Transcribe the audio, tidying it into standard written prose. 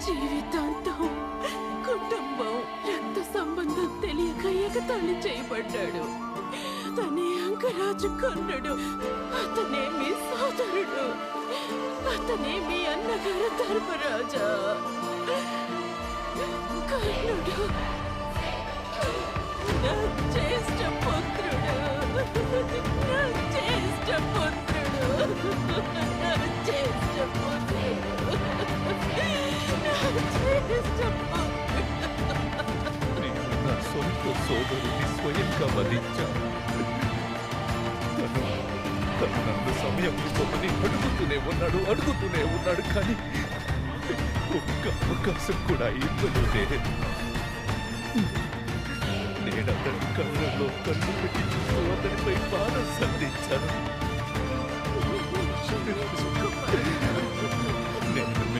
జీవితాంతం కుటుంబం రక్త సంబంధం తెలియక ఎగతాళి చేయబడ్డాడు. తనే అంకరాజు కర్ణుడు, అతనే మీ సోదరుడు, అతనే మీ అన్నగారు ధర్మరాజా. కర్ణుడు నా జ్యేష్ఠ పుత్రుడు, నా జ్యేష్ఠ పుత్రుడు, నా జ్యేష్ఠ పుత్రుడు, నా జ్యేష్ఠ పుత్రుడు. నేను నా సొంత సోదరుని స్వయంగా వధించాను. తను నన్ను సమయం ఇవ్వమని అడుగుతూనే ఉన్నాడు కానీ ఒక్క అవకాశం కూడా ఇవ్వలేదే. నేను అతని కళ్ళల్లో కళ్ళు పెట్టి చూస్తూ అతనిపై బాధ సంధించాను.